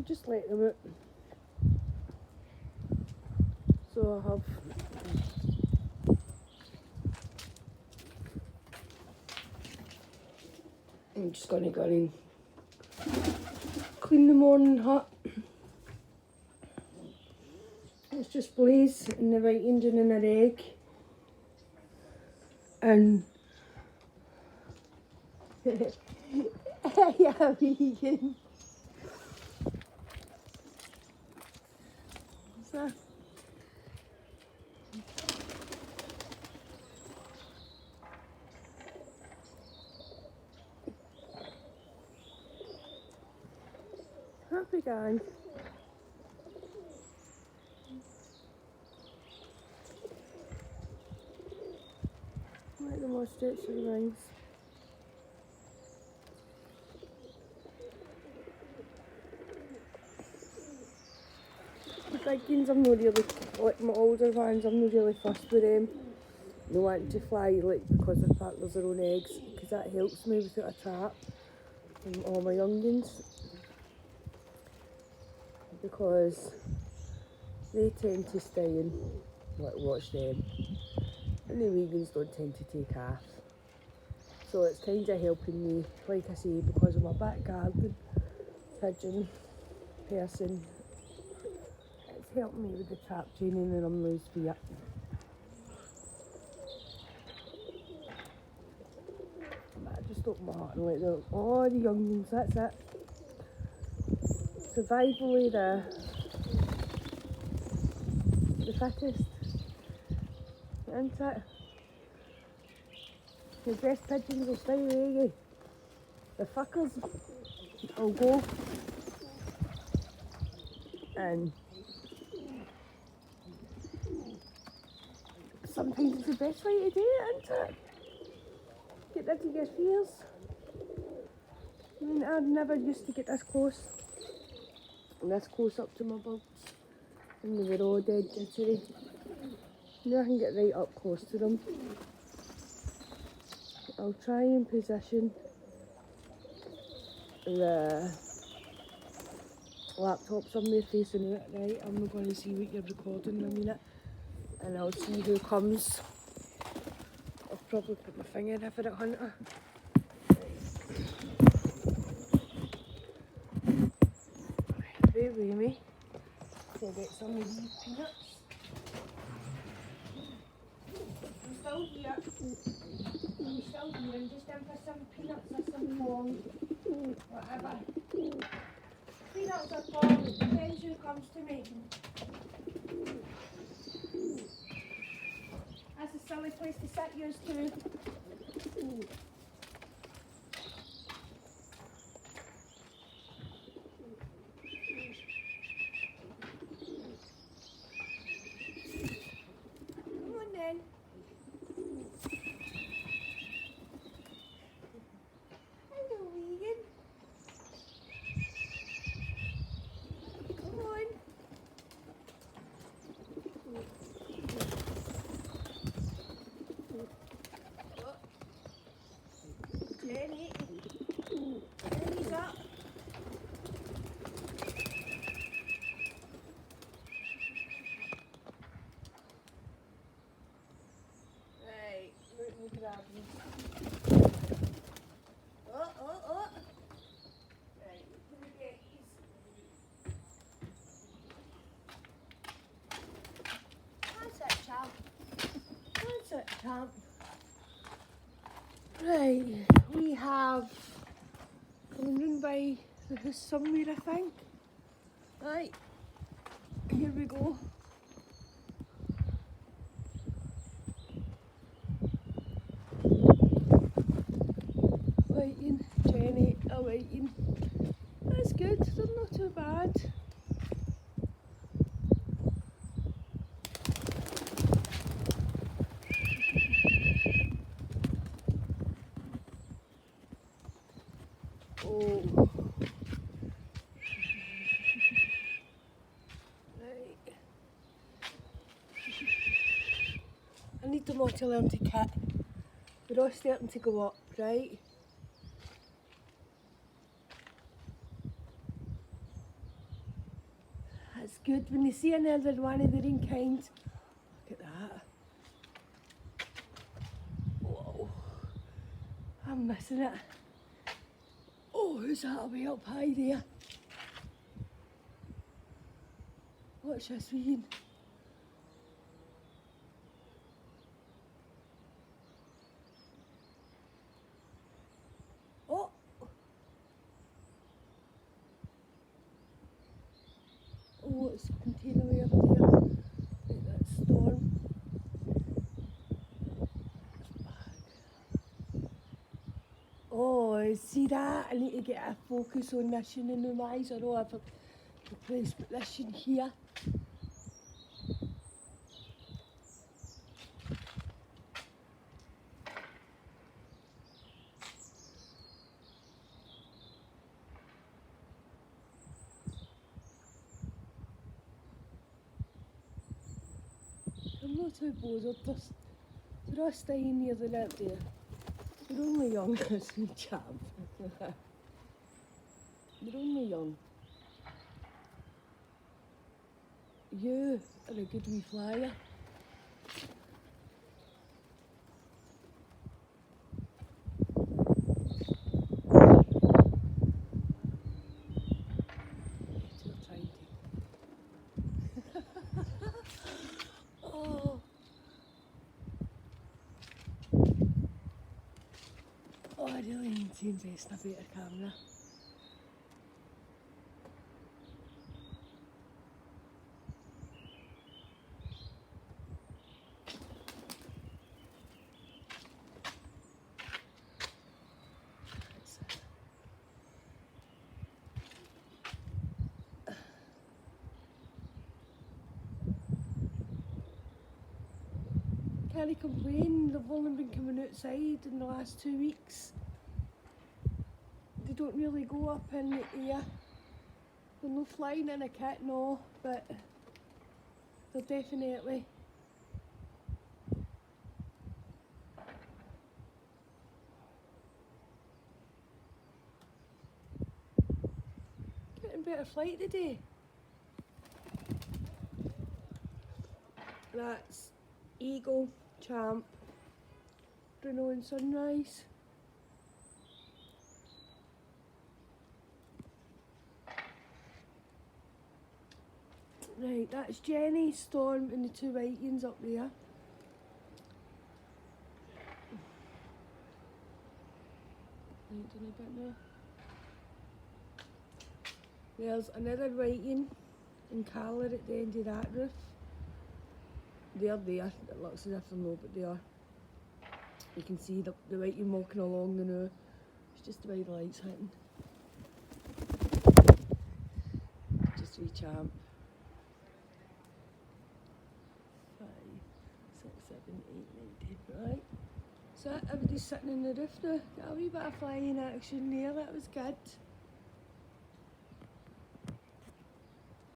I'll just let them out. So I have I'm just gonna go and clean the morning hut. It's just Blaze and the right engine and an egg. And yeah, vegan. So happy guy. Like the more stretchy rings. The big ones I'm not really, like my older ones, I'm not really fussed with them. They want to fly like because the fact there's their own eggs, because that helps me without a trap. And all my young ones. Because they tend to stay and like watch them. And the wee ones don't tend to take off. So it's kind of helping me, like I say, because I'm a back garden pigeon person. It's helping me with the trap training and I'm loose for it. But I just open my heart and let them, oh the young ones, that's it. Survival of the fittest. Isn't it? The best pigeons will stay with you. The fuckers will go. And sometimes it's the best way to do it, isn't it? Get rid of your fears. I mean, I never used to get this close. This close up to my bugs. And they were all dead jittery. Now I can get right up close to them. I'll try and position the laptop somewhere facing out, right? I'm not going to see what you're recording in a minute. And I'll see who comes. I'll probably put my finger in for it, Hunter. Bear with me. So I'll get some of these peanuts. I'm still here. I'm still here. I'm just in for some peanuts or some long, whatever. Peanuts or corn, it depends who comes to me. That's a silly place to sit, yours too. Come on then. Hello, vegan. Come on. Jenny. Jenny's up. Right, let me grab you. Oh. Right, let me get these. That's it, champ. That's it, champ. Right, we have coming round by the house somewhere, I think. Right, here we go. Waiting, Jenny, waiting. That's good, they're not too bad. Oh. Right. I need them all to learn to kit. They're all starting to go up, right? good when they see another one of their own kind. Look at that. Whoa. I'm missing it. Oh, who's that way up high there? What's this wee? Oh! Oh, it's a container way over there. Right, that's Storm. Oh, see that? I need to get a focus on this one in my eyes, or I've replaced this one here. I'm not too bothered, they're all staying near the net there. They're only young, as we chap. They're only young. You are a good wee flyer. Oh. Oh, I really need to invest in a better camera. Can't complain, they've only been coming outside in the last 2 weeks. They don't really go up in the air. They're not flying in a kit, no, but they're definitely getting better flight today. That's Eagle, Champ, Bruno and Sunrise. Right, that's Jenny, Storm and the two whitings up there. Right, done a bit now. There's another whiting in colour at the end of that roof. They're there, it looks as if they're not, but they are. You can see the whiting walking along the now. It's just the way the light's hitting. Just a wee Champ. 5, 6, 7, 8, 9, 10. Right. So everybody's sitting in the roof now. Got a wee bit of flying action there, that was good.